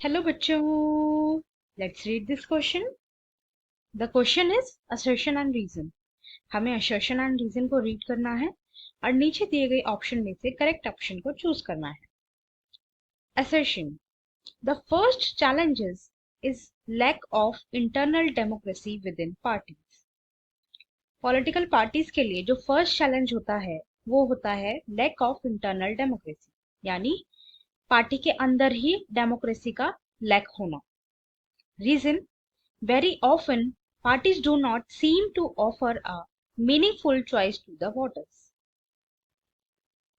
Hello बच्चों, let's read this question. The question is assertion and reason. हमें assertion and reason को read करना है और नीचे दिए गए ऑप्शन में से करेक्ट ऑप्शन को चूज करना है। Assertion: the first challenges is lack of internal democracy within parties। Political parties के लिए जो फर्स्ट चैलेंज होता है वो होता है लैक ऑफ इंटरनल डेमोक्रेसी, यानी पार्टी के अंदर ही डेमोक्रेसी का लैक होना। Reason: very often parties do not seem to offer a meaningful choice to the voters।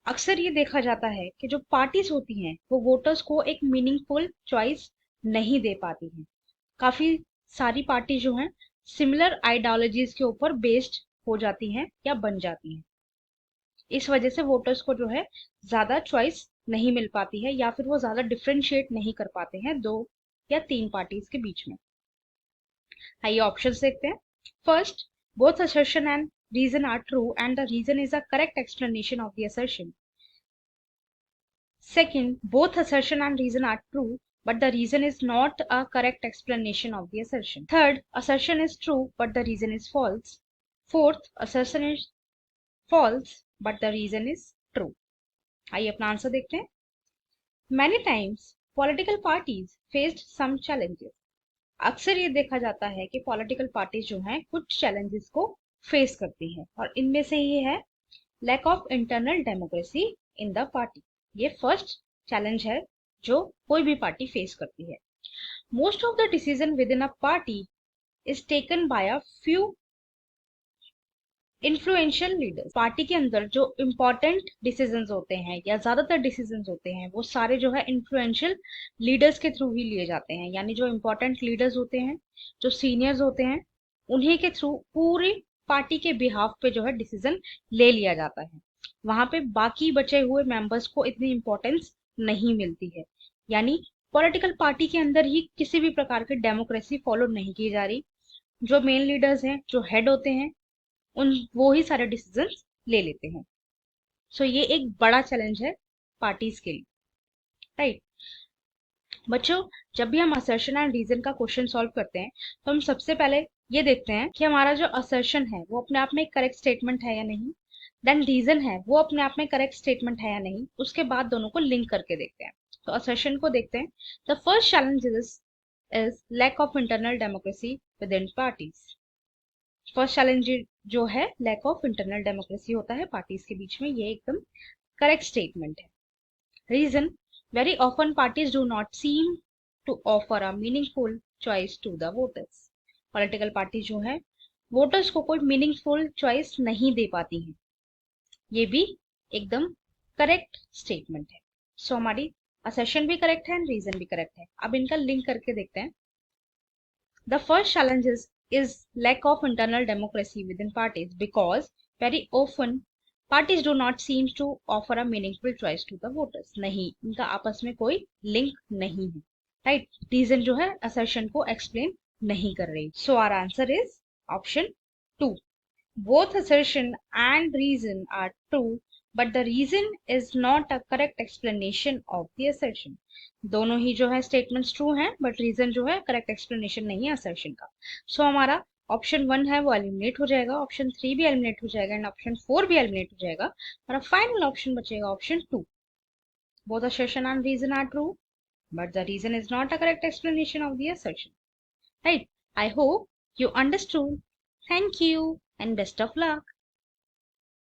अक्सर ये देखा जाता है कि जो पार्टीज होती हैं वो वोटर्स को एक मीनिंगफुल चॉइस नहीं दे पाती हैं। काफी सारी पार्टी जो हैं सिमिलर आइडियोलॉजीज के ऊपर बेस्ड हो जाती हैं या बन जाती हैं। इस वजह से वोटर्स को जो है ज्यादा चॉइस नहीं मिल पाती है या फिर वो ज्यादा डिफरेंशिएट नहीं कर पाते हैं दो या तीन पार्टीज के बीच में। आइए ऑप्शंस देखते हैं। First, both assertion and reason are true and the reason is a correct explanation of the assertion। Second, both assertion and reason are true but the reason is not a correct explanation of the assertion। Third, assertion is true but the reason is false। Fourth, assertion is false but the reason is true। आइए अपना answer देखते हैं। Many times political parties faced some challenges। अक्सर ये देखा जाता है कि पॉलिटिकल पार्टीज जो हैं कुछ चैलेंजेस को फेस करती हैं और इनमें से ये है lack of internal democracy in the party. ये फर्स्ट चैलेंज है जो कोई भी पार्टी फेस करती है। Most of the decision within a party is taken by a few influential leaders. Party के अंदर जो इम्पोर्टेंट डिसीजंस होते हैं या ज्यादातर डिसीजंस होते हैं वो सारे जो है इन्फ्लुएंशियल लीडर्स के थ्रू ही लिए जाते हैं, यानी जो इम्पोर्टेंट लीडर्स होते हैं, जो सीनियर्स होते हैं, उन्हीं के थ्रू पूरी पार्टी के बिहाफ पे जो है डिसीजन ले लिया जाता है। वहां पे बाकी बचे हुए मेंबर्स को इतनी इम्पोर्टेंस नहीं मिलती है, यानी पॉलिटिकल पार्टी के अंदर ही किसी भी प्रकार की डेमोक्रेसी फॉलो नहीं की जा रही। जो मेन लीडर्स हैं, जो हेड होते हैं, उन वो ही सारे डिसीजंस ले लेते हैं। सो ये एक बड़ा चैलेंज है पार्टीज के लिए, राइट। बच्चों, जब भी हम असर्शन एंड रीजन का क्वेश्चन सॉल्व करते हैं तो हम सबसे पहले ये देखते हैं कि हमारा जो असर्शन है वो अपने आप में एक करेक्ट स्टेटमेंट है या नहीं, देन रीजन है वो अपने आप में करेक्ट स्टेटमेंट है या नहीं, उसके बाद दोनों को लिंक करके देखते हैं। तो असर्शन को देखते हैं। The first challenge is lack of internal democracy within parties. First challenge जो है लैक ऑफ इंटरनल डेमोक्रेसी होता है पार्टीज के बीच में, ये एकदम करेक्ट स्टेटमेंट है। Reason: very often parties do not seem to offer a meaningful choice to the voters. Political party जो है वोटर्स को कोई मीनिंगफुल चॉइस नहीं दे पाती हैं, ये भी एकदम करेक्ट स्टेटमेंट है। सो हमारी असर्शन भी करेक्ट है एंड रीजन भी करेक्ट है। अब इनका लिंक करके देखते हैं। The first challenge is lack of internal democracy within parties because very often parties do not seem to offer a meaningful choice to the voters। नहीं, इनका आपस में कोई लिंक नहीं है, राइट। रीजन जो है असर्शन को एक्सप्लेन नहीं कर रही। So our answer is option 2। Both assertion and reason are true, but the reason is not a correct explanation of the assertion। दोनों ही जो है स्टेटमेंट्स ट्रू हैं बट रीजन जो है करेक्ट एक्सप्लेनेशन नहीं है असर्शन का। सो हमारा ऑप्शन 1 है वो एलिमिनेट हो जाएगा, ऑप्शन 3 भी एलिमिनेट हो जाएगा एंड ऑप्शन 4 भी एलिमिनेट हो जाएगा। हमारा फाइनल ऑप्शन बचेगा option 2। Both assertion and reason are true, but the reason is not a correct explanation of the assertion, right? I hope you understood. Thank you and best of luck.